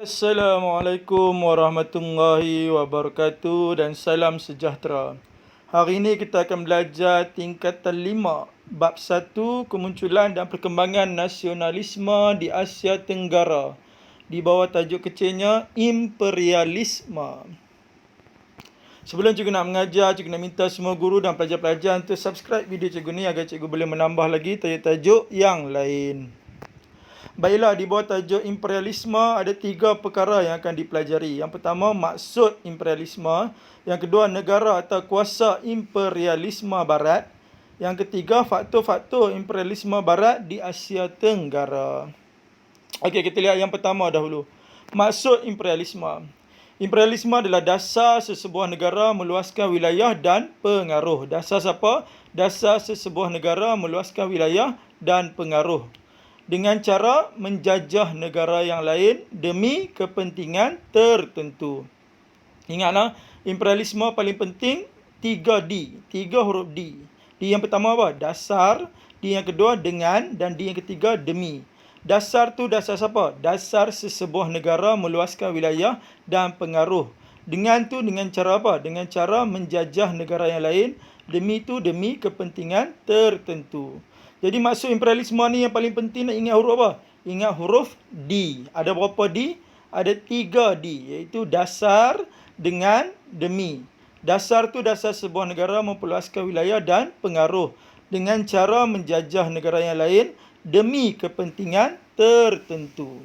Assalamualaikum warahmatullahi wabarakatuh dan salam sejahtera. Hari ini kita akan belajar tingkatan 5, bab 1, kemunculan dan perkembangan nasionalisme di Asia Tenggara. Di bawah tajuk kecilnya imperialisme. Sebelum cikgu nak mengajar, cikgu nak minta semua guru dan pelajar-pelajar untuk subscribe video cikgu ni agar cikgu boleh menambah lagi tajuk-tajuk yang lain. Baiklah, di bawah tajuk imperialisme ada 3 perkara yang akan dipelajari. Yang pertama, maksud imperialisme. Yang kedua, negara atau kuasa imperialisme barat. Yang ketiga, faktor-faktor imperialisme barat di Asia Tenggara. Okey, kita lihat yang pertama dahulu. Maksud imperialisme. Imperialisme adalah dasar sesebuah negara meluaskan wilayah dan pengaruh. Dasar siapa? Dasar sesebuah negara meluaskan wilayah dan pengaruh dengan cara menjajah negara yang lain demi kepentingan tertentu. Ingatlah, imperialisme paling penting 3D, 3 huruf D. D yang pertama apa? Dasar. D yang kedua dengan, dan D yang ketiga demi. Dasar tu dasar siapa? Dasar sesebuah negara meluaskan wilayah dan pengaruh. Dengan tu dengan cara apa? Dengan cara menjajah negara yang lain. Demi tu demi kepentingan tertentu. Jadi maksud imperialisme ni yang paling penting nak ingat huruf apa? Ingat huruf D. Ada berapa D? Ada 3 D, iaitu dasar, dengan, demi. Dasar tu dasar sebuah negara memperluaskan wilayah dan pengaruh dengan cara menjajah negara yang lain demi kepentingan tertentu.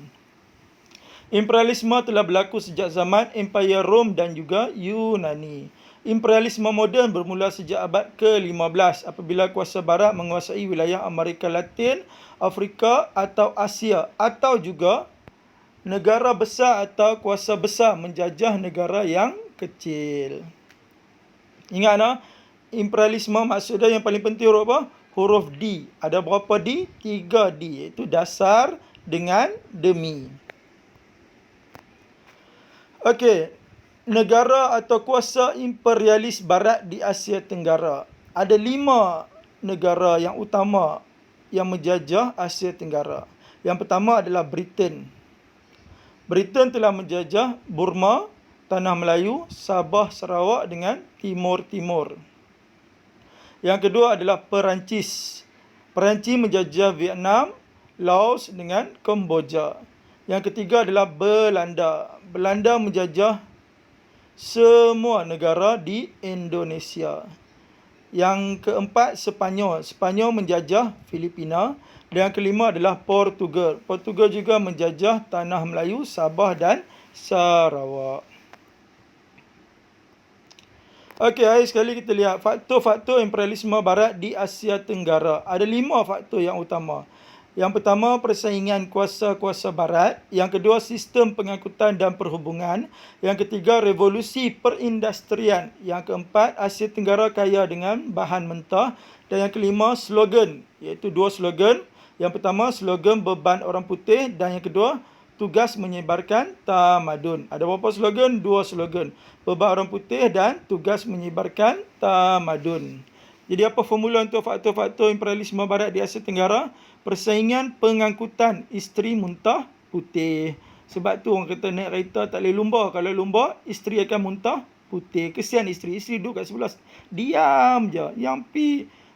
Imperialisme telah berlaku sejak zaman Empire Rom dan juga Yunani. Imperialisme moden bermula sejak abad ke-15 apabila kuasa barat menguasai wilayah Amerika Latin, Afrika atau Asia, atau juga negara besar atau kuasa besar menjajah negara yang kecil. Ingatlah, imperialisme maksudnya yang paling penting huruf apa? Huruf D. Ada berapa D? 3 D, iaitu dasar, dengan, demi. Okey. Negara atau kuasa imperialis barat di Asia Tenggara. Ada 5 negara yang utama yang menjajah Asia Tenggara. Yang pertama adalah Britain. Britain telah menjajah Burma, Tanah Melayu, Sabah, Sarawak dengan Timur-Timur. Yang kedua adalah Perancis. Perancis menjajah Vietnam, Laos dengan Kemboja. Yang ketiga adalah Belanda. Belanda menjajah semua negara di Indonesia. Yang keempat, Sepanyol. Sepanyol menjajah Filipina. Dan yang kelima adalah Portugal. Portugal juga menjajah Tanah Melayu, Sabah dan Sarawak. Okey, hari sekali kita lihat faktor-faktor imperialisme barat di Asia Tenggara. Ada 5 faktor yang utama. Yang pertama, persaingan kuasa-kuasa barat. Yang kedua, sistem pengangkutan dan perhubungan. Yang ketiga, revolusi perindustrian. Yang keempat, Asia Tenggara kaya dengan bahan mentah. Dan yang kelima, slogan, iaitu 2 slogan. Yang pertama, slogan beban orang putih. Dan yang kedua, tugas menyebarkan tamadun. Ada berapa slogan? 2 slogan. Beban orang putih dan tugas menyebarkan tamadun. Jadi apa formula untuk faktor-faktor imperialisme barat di Asia Tenggara? Persaingan pengangkutan isteri muntah putih. Sebab tu orang kata naik kereta tak boleh lumba. Kalau lumba, isteri akan muntah putih. Kesian isteri. Isteri duduk kat sebelah. Diam je. Yang pi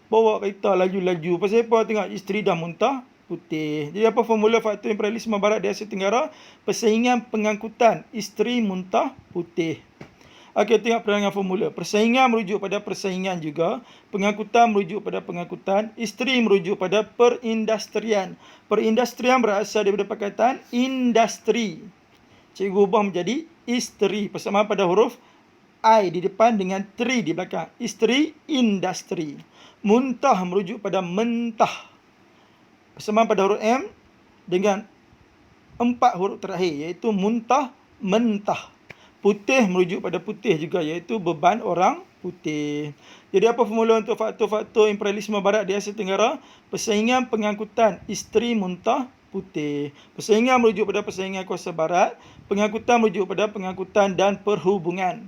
bawa kereta laju-laju. Pasal apa? Tengok isteri dah muntah putih. Jadi apa formula faktor imperialisme barat di Asia Tenggara? Persaingan pengangkutan isteri muntah putih. Okey, tengok perangan formula. Persaingan merujuk pada persaingan juga. Pengangkutan merujuk pada pengangkutan. Isteri merujuk pada perindustrian. Perindustrian berasal daripada perkataan industri. Cikgu ubah menjadi isteri. Persamaan pada huruf I di depan dengan tri di belakang. Isteri, industri. Muntah merujuk pada mentah. Persamaan pada huruf M dengan 4 huruf terakhir, iaitu muntah, mentah. Putih merujuk pada putih juga, iaitu beban orang putih. Jadi apa formula untuk faktor-faktor imperialisme barat di Asia Tenggara? Persaingan pengangkutan isteri muntah putih. Persaingan merujuk pada persaingan kuasa barat. Pengangkutan merujuk pada pengangkutan dan perhubungan.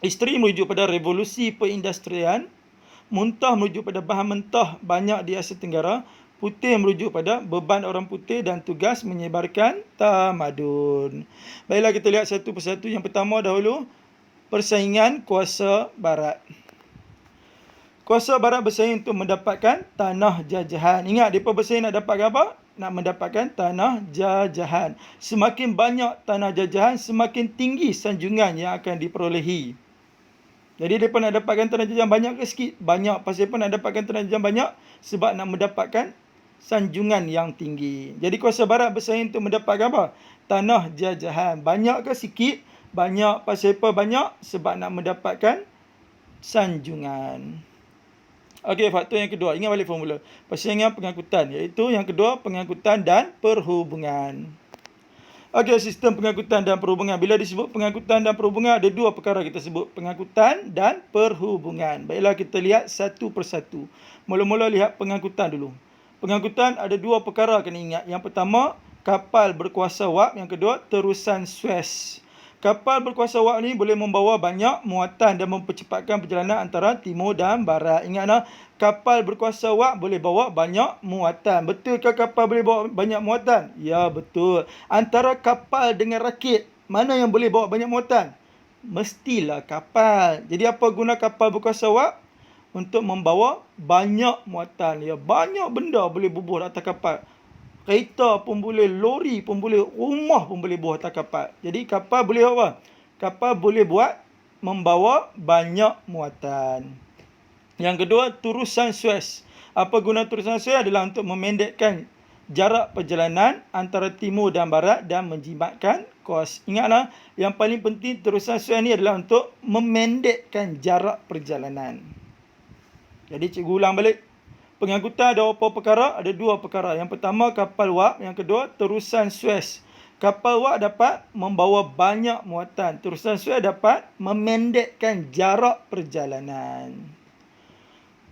Isteri merujuk pada revolusi perindustrian. Muntah merujuk pada bahan mentah banyak di Asia Tenggara. Putih merujuk pada beban orang putih dan tugas menyebarkan tamadun. Baiklah kita lihat satu persatu. Yang pertama dahulu, persaingan kuasa barat. Kuasa barat bersaing untuk mendapatkan tanah jajahan. Ingat, mereka bersaing nak dapatkan apa? Nak mendapatkan tanah jajahan. Semakin banyak tanah jajahan, semakin tinggi sanjungan yang akan diperolehi. Jadi mereka nak dapatkan tanah jajahan banyak ke sikit? Banyak. Pasal mereka nak dapatkan tanah jajahan banyak sebab nak mendapatkan sanjungan yang tinggi. Jadi kuasa barat bersaing untuk mendapatkan apa? Tanah jajahan. Banyak ke sikit? Banyak. Pasal apa banyak? Sebab nak mendapatkan sanjungan. Okey, faktor yang kedua. Ingat balik formula. Persaingan pengangkutan. Iaitu yang kedua, pengangkutan dan perhubungan. Okey, sistem pengangkutan dan perhubungan. Bila disebut pengangkutan dan perhubungan, ada dua perkara kita sebut. Pengangkutan dan perhubungan. Baiklah kita lihat satu persatu. Mula-mula lihat pengangkutan dulu. Pengangkutan ada dua perkara kena ingat. Yang pertama, kapal berkuasa wap. Yang kedua, terusan Suez. Kapal berkuasa wap ni boleh membawa banyak muatan dan mempercepatkan perjalanan antara timur dan barat. Ingatlah, kapal berkuasa wap boleh bawa banyak muatan. Betulkah kapal boleh bawa banyak muatan? Ya, betul. Antara kapal dengan rakit, mana yang boleh bawa banyak muatan? Mestilah kapal. Jadi apa guna kapal berkuasa wap? Untuk membawa banyak muatan. Ya, banyak benda boleh bubuh atas kapal. Kereta pun boleh, lori pun boleh, rumah pun boleh buat atas kapal. Jadi kapal boleh apa? Kapal boleh buat membawa banyak muatan. Yang kedua, terusan Suez. Apa guna terusan Suez? Adalah untuk memendekkan jarak perjalanan antara timur dan barat dan menjimatkan kos. Ingatlah, yang paling penting terusan Suez ni adalah untuk memendekkan jarak perjalanan. Jadi cikgu ulang balik. Pengangkutan ada apa perkara? Ada dua perkara. Yang pertama, kapal wap. Yang kedua, terusan Suez. Kapal wap dapat membawa banyak muatan. Terusan Suez dapat memendekkan jarak perjalanan.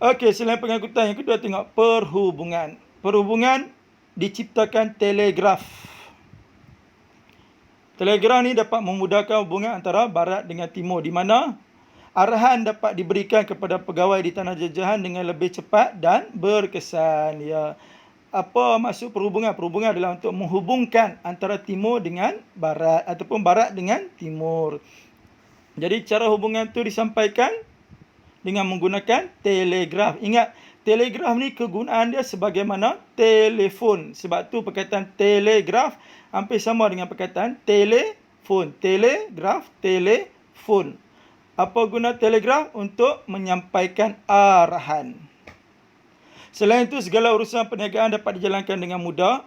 Okey, selain pengangkutan, yang kedua tengok perhubungan. Perhubungan diciptakan telegraf. Telegraf ni dapat memudahkan hubungan antara barat dengan timur, di mana arahan dapat diberikan kepada pegawai di tanah jajahan dengan lebih cepat dan berkesan. Ya. Apa maksud perhubungan? Perhubungan adalah untuk menghubungkan antara timur dengan barat ataupun barat dengan timur. Jadi cara hubungan itu disampaikan dengan menggunakan telegraf. Ingat, telegraf ni kegunaan dia sebagaimana telefon. Sebab tu perkataan telegraf hampir sama dengan perkataan telefon. Telegraf, telefon. Apa guna telegraf? Untuk menyampaikan arahan. Selain itu, segala urusan perniagaan dapat dijalankan dengan mudah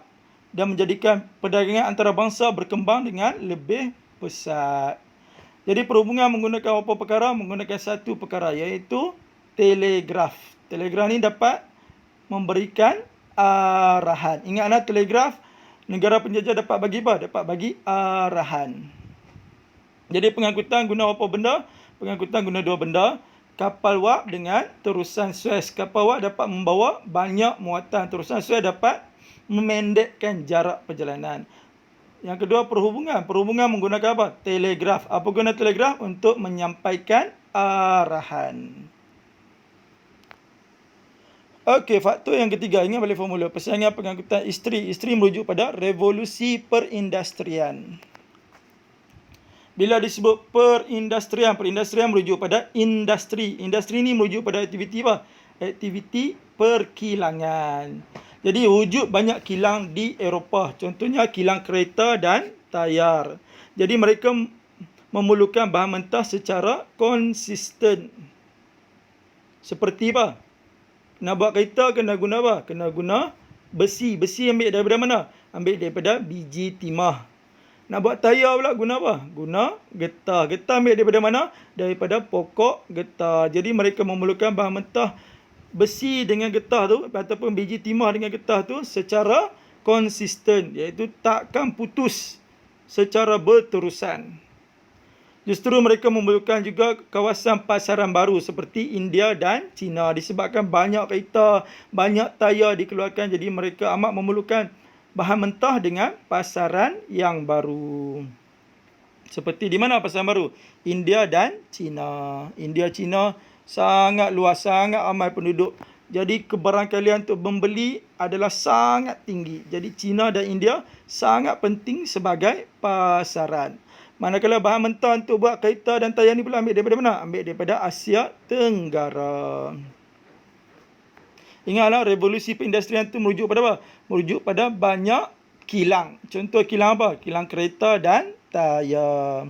dan menjadikan perdagangan antara bangsa berkembang dengan lebih pesat. Jadi perhubungan menggunakan apa perkara? Menggunakan satu perkara, iaitu telegraf. Telegraf ni dapat memberikan arahan. Ingatlah, telegraf negara penjajah dapat bagi apa? Dapat bagi arahan. Jadi pengangkutan guna apa benda? Pengangkutan guna dua benda. Kapal wap dengan terusan Suez. Kapal wap dapat membawa banyak muatan. Terusan Suez dapat memendekkan jarak perjalanan. Yang kedua, perhubungan. Perhubungan menggunakan apa? Telegraf. Apa guna telegraf? Untuk menyampaikan arahan. Okey, faktor yang ketiga. Ingat balik formula. Persaingan pengangkutan isteri. Isteri merujuk pada revolusi perindustrian. Bila disebut perindustrian, perindustrian merujuk pada industri. Industri ni merujuk pada aktiviti apa? Aktiviti perkilangan. Jadi wujud banyak kilang di Eropah. Contohnya kilang kereta dan tayar. Jadi mereka memerlukan bahan mentah secara konsisten. Seperti apa? Nak buat kereta kena guna apa? Kena guna besi. Besi ambil daripada mana? Ambil daripada biji timah. Nak buat tayar pula guna apa? Guna getah. Getah ambil daripada mana? Daripada pokok getah. Jadi mereka memerlukan bahan mentah besi dengan getah tu ataupun biji timah dengan getah tu secara konsisten, iaitu takkan putus secara berterusan. Justru mereka memerlukan juga kawasan pasaran baru seperti India dan China. Disebabkan banyak kereta, banyak tayar dikeluarkan, jadi mereka amat memerlukan bahan mentah dengan pasaran yang baru. Seperti di mana pasaran baru? India dan China. India, China sangat luas, sangat ramai penduduk Jadi kebarangkalian untuk membeli adalah sangat tinggi. Jadi China dan India sangat penting sebagai pasaran. Manakala bahan mentah untuk buat kereta dan tayar ni pula ambil daripada mana? Ambil daripada Asia Tenggara. Ingatlah, revolusi perindustrian itu merujuk pada apa? Merujuk pada banyak kilang. Contoh kilang apa? Kilang kereta dan tayar.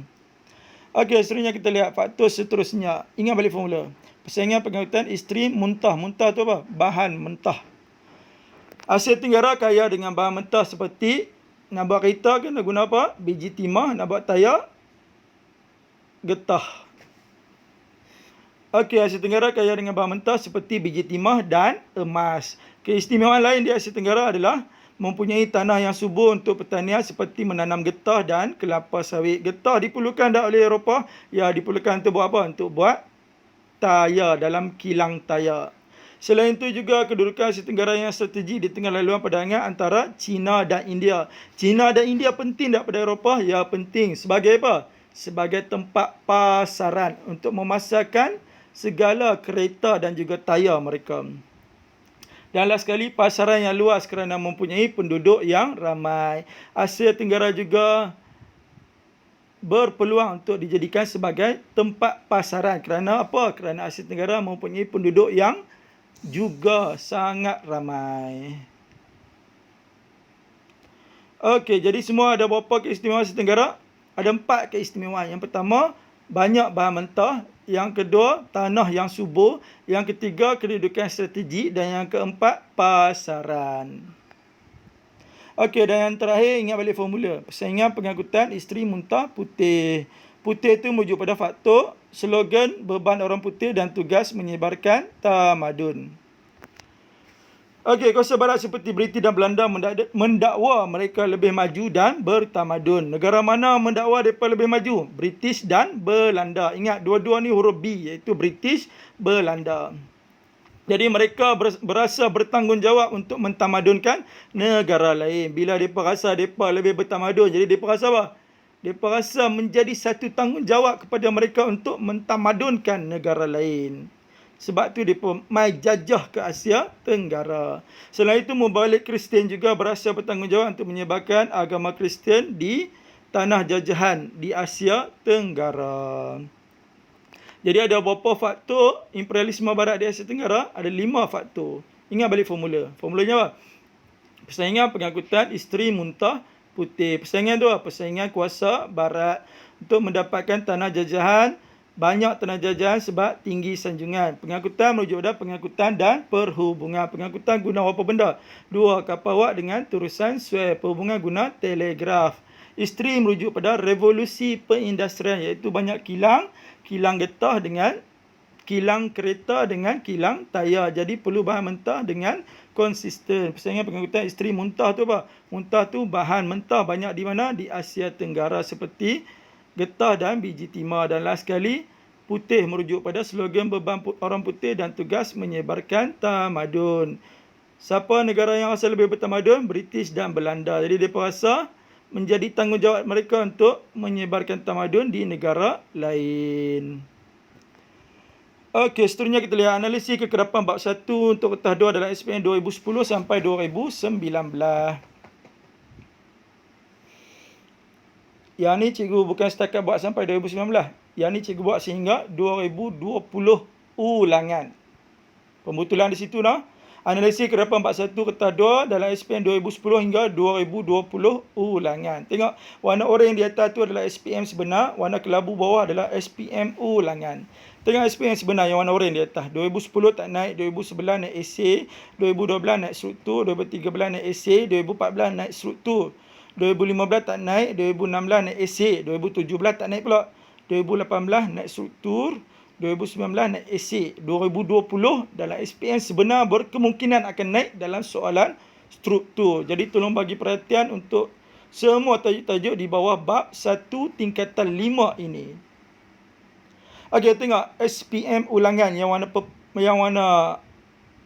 Okey, seterusnya kita lihat faktor seterusnya. Ingat balik formula. Persaingan pengangkutan isteri muntah. Muntah tu apa? Bahan mentah. Asia Tenggara kaya dengan bahan mentah seperti nak buat kereta kena guna apa? Biji timah. Nak buat tayar, getah. Okey, Asia Tenggara kaya dengan bahan mentah seperti biji timah dan emas. Keistimewaan lain di Asia Tenggara adalah mempunyai tanah yang subur untuk pertanian seperti menanam getah dan kelapa sawit. Getah diperlukan dah oleh Eropah. Ya, diperlukan untuk buat apa? Untuk buat tayar dalam kilang tayar. Selain itu juga kedudukan Asia Tenggara yang strategi di tengah laluan perdagangan antara China dan India. China dan India penting daripada Eropah? Ya, penting. Sebagai apa? Sebagai tempat pasaran untuk memasarkan segala kereta dan juga tayar mereka. Dan last sekali, pasaran yang luas kerana mempunyai penduduk yang ramai. Asia Tenggara juga berpeluang untuk dijadikan sebagai tempat pasaran. Kerana apa? Kerana Asia Tenggara mempunyai penduduk yang juga sangat ramai. Okey, jadi semua ada berapa keistimewaan Asia Tenggara? Ada 4 keistimewaan. Yang pertama, banyak bahan mentah. Yang kedua, tanah yang subur. Yang ketiga, kedudukan strategi. Dan yang keempat, pasaran. Okey, dan yang terakhir, ingat balik formula. Persaingan pengangkutan isteri muntah putih. Putih itu merujuk pada faktor, slogan, beban orang putih dan tugas menyebarkan tamadun. Okey, kuasa barat seperti British dan Belanda mendakwa mereka lebih maju dan bertamadun. Negara mana mendakwa mereka lebih maju? British dan Belanda. Ingat, dua-dua ni huruf B, iaitu British, Belanda. Jadi mereka berasa bertanggungjawab untuk mentamadunkan negara lain. Bila mereka rasa mereka lebih bertamadun, jadi mereka rasa apa? Mereka rasa menjadi satu tanggungjawab kepada mereka untuk mentamadunkan negara lain. Sebab tu mereka mai jajah ke Asia Tenggara. Selain itu, membalik Kristian juga berasa bertanggungjawab untuk menyebarkan agama Kristian di tanah jajahan di Asia Tenggara. Jadi ada beberapa faktor imperialisme barat di Asia Tenggara? Ada 5 faktor. Ingat balik formula. Formulanya apa? Persaingan pengangkutan isteri muntah putih. Persaingan tu apa? Persaingan kuasa barat untuk mendapatkan tanah jajahan. Banyak tanah jajahan sebab tinggi sanjungan. Pengangkutan merujuk pada pengangkutan dan perhubungan. Pengangkutan guna apa benda? 2 kapal awak dengan turusan Suez. Perhubungan guna telegraf. Isteri merujuk pada revolusi perindustrian, iaitu banyak kilang. Kilang getah dengan kilang kereta dengan kilang tayar. Jadi perlu bahan mentah dengan konsisten. Persaingan pengangkutan isteri muntah tu apa? Muntah tu bahan mentah banyak di mana? Di Asia Tenggara seperti getah dan biji timah. Dan last sekali, putih merujuk pada slogan beban orang putih dan tugas menyebarkan tamadun. Siapa negara yang rasa lebih bertamadun? British dan Belanda. Jadi mereka rasa menjadi tanggungjawab mereka untuk menyebarkan tamadun di negara lain. Okey, seterusnya kita lihat analisis kekerapan bab 1 untuk kertas 2 dalam SPM 2010 sampai 2019. Yang ni cikgu bukan setakat buat sampai 2019. Yang ni cikgu buat sehingga 2020 ulangan. Pembetulan di situ nah. Analisis kekerapan bab 1 kertas 2 dalam SPM 2010 hingga 2020 ulangan. Tengok, warna oranye di atas tu adalah SPM sebenar, warna kelabu bawah adalah SPM ulangan. Tengok SPM sebenar yang warna oranye di atas. 2010 tak naik, 2011 naik esei, 2012 naik struktur, 2013 naik esei, 2014 naik struktur. 2015 tak naik, 2016 naik esei, 2017 tak naik pula. 2018 naik struktur, 2019 naik esei. 2020 dalam SPM sebenar berkemungkinan akan naik dalam soalan struktur. Jadi tolong bagi perhatian untuk semua tajuk-tajuk di bawah bab 1 tingkatan 5 ini. Okey, tengok SPM ulangan yang warna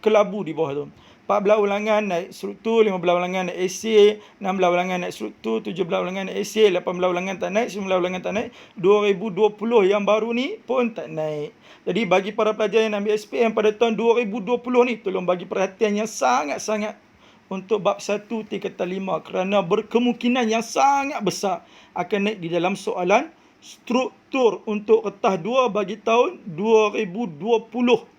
kelabu di bawah tu. 14 ulangan naik struktur, 15 ulangan naik esei, 16 ulangan naik struktur, 17 ulangan naik esei, 18 ulangan tak naik, 19 ulangan tak naik, 2020 yang baru ni pun tak naik. Jadi bagi para pelajar yang ambil SPM pada tahun 2020 ni, tolong bagi perhatian yang sangat-sangat untuk bab 1 tingkatan 5 kerana berkemungkinan yang sangat besar akan naik di dalam soalan struktur untuk kertas 2 bagi tahun 2020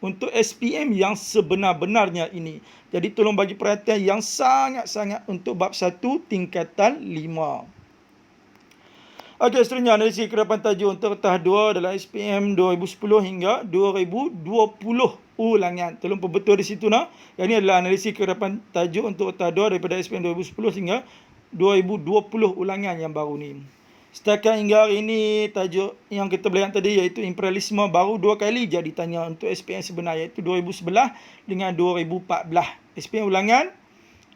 untuk SPM yang sebenar-benarnya ini. Jadi tolong bagi perhatian yang sangat-sangat untuk bab 1 tingkatan 5. Okey, seterusnya analisis kerapan tajuk untuk kertas 2 dalam SPM 2010 hingga 2020 ulangan. Tolong perbetul di situ nak. Yang ini adalah analisis kerapan tajuk untuk kertas 2 daripada SPM 2010 hingga 2020 ulangan yang baru ni. Setakat hingga hari ini, tajuk yang kita belajar tadi iaitu imperialisme baru 2 kali jadi tanya untuk SPM sebenar, iaitu 2011 dengan 2014. SPM ulangan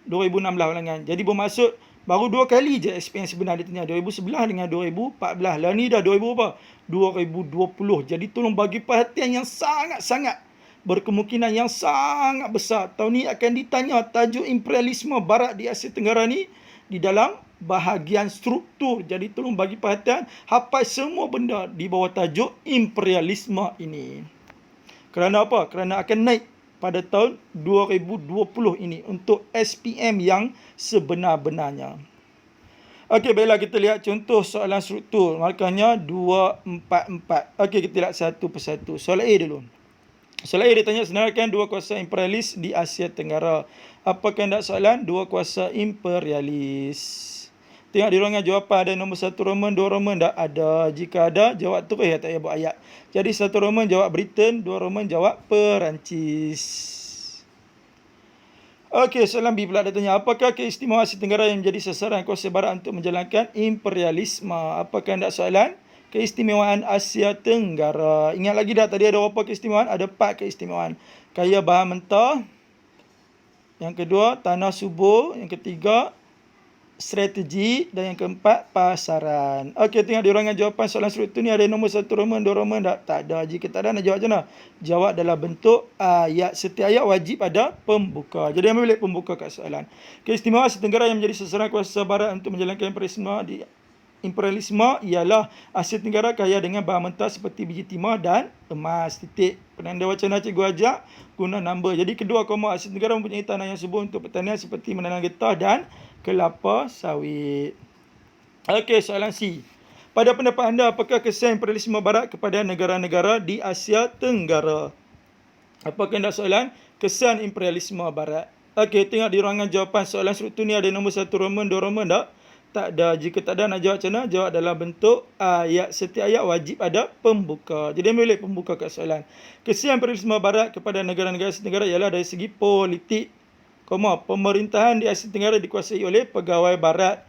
2016 ulangan. Jadi bermaksud baru 2 kali je SPM sebenar ditanya, 2011 dengan 2014. Lah ni dah 2020. Jadi tolong bagi perhatian yang sangat-sangat, berkemungkinan yang sangat besar tahun ni akan ditanya tajuk imperialisme barat di Asia Tenggara ni di dalam bahagian struktur. Jadi tolong bagi perhatian, hafal semua benda di bawah tajuk imperialisme ini. Kerana apa? Kerana akan naik pada tahun 2020 ini untuk SPM yang sebenar-benarnya. Okey, baiklah kita lihat contoh soalan struktur. Markahnya 244. Okey, kita lihat satu persatu. Soalan A dulu. Soalan A ditanya, senaraikan dua kuasa imperialis di Asia Tenggara. Apa kehendak soalan? Dua kuasa imperialis. Tengok di ruangan jawapan ada nombor 1 Roman, 2 Roman tak ada. Jika ada, jawab terus, tak payah buat ayat. Jadi 1 Roman jawab Britain, 2 Roman jawab Perancis. Okey, soalan B pula dia tanya, apakah keistimewaan Asia Tenggara yang menjadi sasaran kuasa barat untuk menjalankan imperialisme? Apa kehendak soalan? Keistimewaan Asia Tenggara. Ingat lagi dah tadi ada berapa keistimewaan? Ada 4 keistimewaan. Kaya bahan mentah. Yang kedua, tanah subur. Yang ketiga, strategi, dan yang keempat, pasaran. Okey, tengok di ruangan jawapan soalan struktur ni ada nombor 1 Roman, 2 Roman tak ada. Jika tak ada, nak jawab macam mana? Jawab dalam bentuk ayat. Setiap ayat wajib ada pembuka. Jadi ambil bilik pembuka kat soalan. Keistimewaan Asia Tenggara yang menjadi sasaran kuasa barat untuk menjalankan imperialisme ialah Asia Tenggara kaya dengan bahan mentah seperti biji timah dan emas. Titik. Penanda wacana cikgu ajak guna number. Jadi kedua koma, Asia Tenggara mempunyai tanah yang subur untuk pertanian seperti menanam getah dan kelapa sawit. Okey, soalan C. Pada pendapat anda, apakah kesan imperialisme barat kepada negara-negara di Asia Tenggara? Apa kehendak soalan? Kesan imperialisme barat. Okey, tengok di ruangan jawapan soalan struktur ni ada nombor 1 Roman, 2 Roman tak? Tak ada. Jika tak ada, nak jawab macam mana? Jawab dalam bentuk ayat. Setiap ayat wajib ada pembuka. Jadi ambil bilik pembuka kat soalan. Kesan imperialisme barat kepada negara-negara Asia Tenggara ialah dari segi politik. Pemerintahan di Asia Tenggara dikuasai oleh pegawai barat,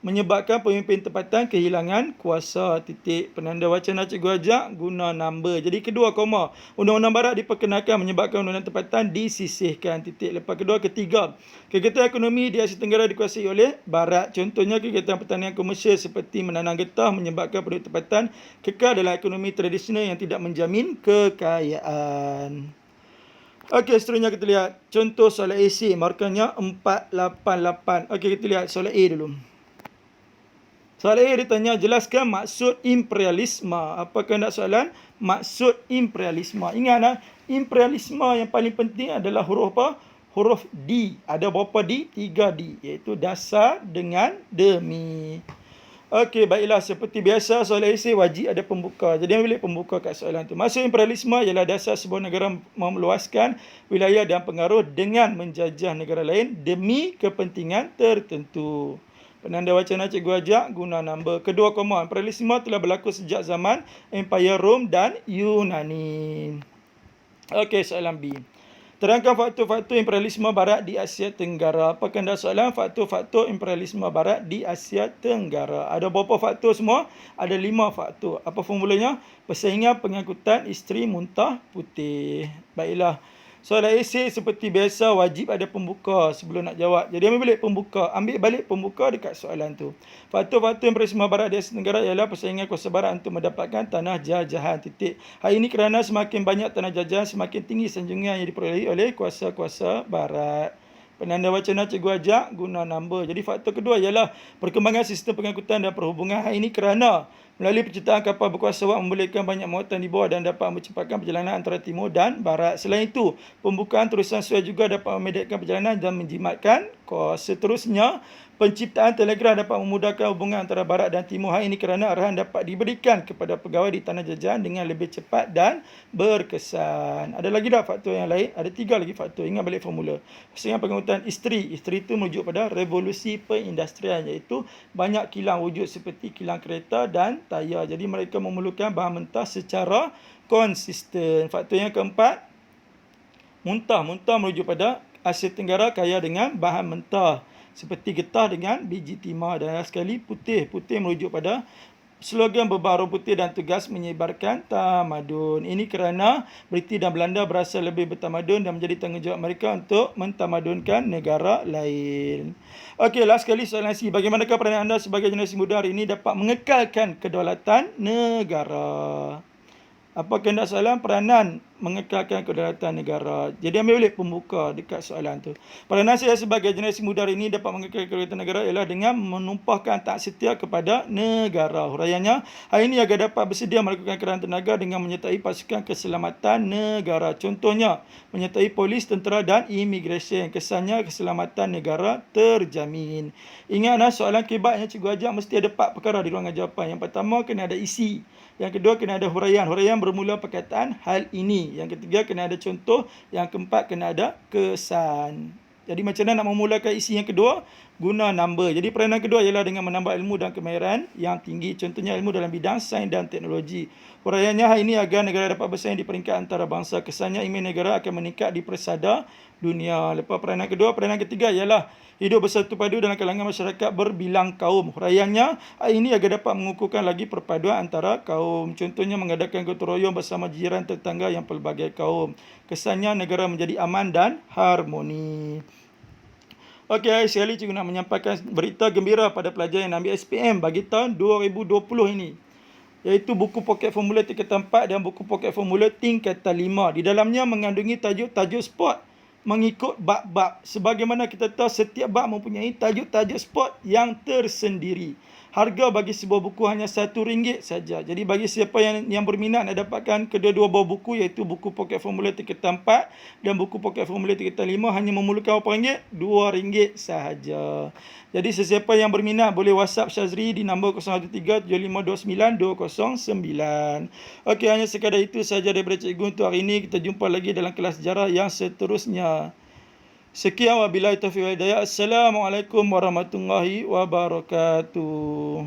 menyebabkan pemimpin tempatan kehilangan kuasa. Titik. Penanda wacana cikgu ajak guna number. Jadi kedua koma, undang-undang barat diperkenalkan menyebabkan undang-undang tempatan disisihkan. Titik. Lepas kedua, ketiga, kegiatan ekonomi di Asia Tenggara dikuasai oleh barat. Contohnya kegiatan pertanian komersial seperti menanam getah menyebabkan penduduk tempatan kekal dalam ekonomi tradisional yang tidak menjamin kekayaan. Okey, seterusnya kita lihat contoh soalan AC. Markahnya 488. Okey, kita lihat soalan A dulu. Soalan A ditanya, jelaskan maksud imperialisme. Apa kehendak soalan? Maksud imperialisme. Ingat, imperialisme yang paling penting adalah huruf apa? Huruf D. Ada berapa D? 3 D. Iaitu dasar dengan demi. Okey, baiklah. Seperti biasa, soalan esei wajib ada pembuka. Jadi ambil pembuka kat soalan tu. Maksud imperialisme ialah dasar sebuah negara meluaskan wilayah dan pengaruh dengan menjajah negara lain demi kepentingan tertentu. Penanda wacana cikgu ajak guna number. Kedua koma, imperialisme telah berlaku sejak zaman Empire Rom dan Yunani. Okey, soalan B. Terangkan faktor-faktor imperialisme barat di Asia Tenggara. Apa kehendak soalan? Faktor-faktor imperialisme barat di Asia Tenggara. Ada berapa faktor semua? Ada 5 faktor. Apa formulanya? Persaingan pengangkutan isteri muntah putih. Baiklah. Soalan esei seperti biasa wajib ada pembuka sebelum nak jawab. Jadi ambil balik pembuka dekat soalan tu. Faktor-faktor imperialisme barat di Asia Tenggara ialah persaingan kuasa barat untuk mendapatkan tanah jajahan. Titik. Hal ini kerana semakin banyak tanah jajahan, semakin tinggi sanjungan yang diperolehi oleh kuasa-kuasa barat. Penanda wacana cikgu ajak guna number. Jadi faktor kedua ialah perkembangan sistem pengangkutan dan perhubungan. Hal ini kerana melalui penciptaan kapal berkuasa awak membolehkan banyak muatan di bawah dan dapat memcepatkan perjalanan antara timur dan barat. Selain itu, pembukaan terusan suai juga dapat memedekkan perjalanan dan menjimatkan kos. Seterusnya, penciptaan telegraf dapat memudahkan hubungan antara barat dan timur. Hal ini kerana arahan dapat diberikan kepada pegawai di tanah jajahan dengan lebih cepat dan berkesan. Ada lagi dah faktor yang lain? Ada 3 lagi faktor. Ingat balik formula. Persaingan pengangkutan isteri. Isteri itu merujuk pada revolusi perindustrian, iaitu banyak kilang wujud seperti kilang kereta dan tayar. Jadi mereka memerlukan bahan mentah secara konsisten. Faktor yang keempat, muntah. Muntah merujuk pada Asia Tenggara kaya dengan bahan mentah seperti getah dengan biji timah. Dan sekali putih. Putih merujuk pada slogan berbaharu putih dan tugas menyebarkan tamadun. Ini kerana British dan Belanda berasa lebih bertamadun dan menjadi tanggungjawab mereka untuk mentamadunkan negara lain. Okey, last sekali soalan C. Bagaimanakah peranan anda sebagai generasi muda hari ini dapat mengekalkan kedaulatan negara? Apa kehendak soalan? Peranan mengekalkan kedaulatan negara. Jadi ambil balik pembuka dekat soalan tu. Peranan saya sebagai generasi muda hari ini dapat mengekalkan kedaulatan negara ialah dengan menumpahkan taat setia kepada negara. Huraiannya, hari ini agar dapat bersedia melakukan kerana tenaga dengan menyertai pasukan keselamatan negara. Contohnya, menyertai polis, tentera dan imigresen. Kesannya keselamatan negara terjamin. Ingatlah soalan kebat yang cikgu ajak mesti ada 4 perkara di ruangan jawapan. Yang pertama, kena ada isi. Yang kedua, kena ada huraian. Huraian bermula perkataan hal ini. Yang ketiga, kena ada contoh. Yang keempat, kena ada kesan. Jadi macam mana nak memulakan isi yang kedua? Guna number. Jadi peranan kedua ialah dengan menambah ilmu dan kemahiran yang tinggi. Contohnya ilmu dalam bidang sains dan teknologi. Huraiannya, hal ini agar negara dapat bersaing di peringkat antarabangsa. Kesannya imej negara akan meningkat di persada dunia. Lepas peranan kedua, peranan ketiga ialah hidup bersatu padu dalam kalangan masyarakat berbilang kaum. Huraiannya, ini agar dapat mengukuhkan lagi perpaduan antara kaum. Contohnya mengadakan gotong royong bersama jiran tetangga yang pelbagai kaum. Kesannya negara menjadi aman dan harmoni. Okey, sekali cikgu nak menyampaikan berita gembira pada pelajar yang ambil SPM bagi tahun 2020 ini, iaitu buku poket formula tingkatan 4 dan buku poket formula tingkatan 5. Di dalamnya mengandungi tajuk-tajuk sport mengikut bab-bab. Sebagaimana kita tahu, setiap bab mempunyai tajuk-tajuk sport yang tersendiri. Harga bagi sebuah buku hanya RM1 saja. Jadi bagi siapa yang berminat nak dapatkan kedua-dua buah buku, iaitu buku poket formula tingkatan 4 dan buku poket formula tingkatan 5, hanya memerlukan berapa ringgit? RM2 sahaja. Jadi sesiapa yang berminat boleh WhatsApp Syazri di nombor 0113752929. Okey, hanya sekadar itu sahaja daripada cikgu untuk hari ini. Kita jumpa lagi dalam kelas sejarah yang seterusnya. Sekian wabillahi taufiq wal hidayah. Assalamualaikum warahmatullahi wabarakatuh.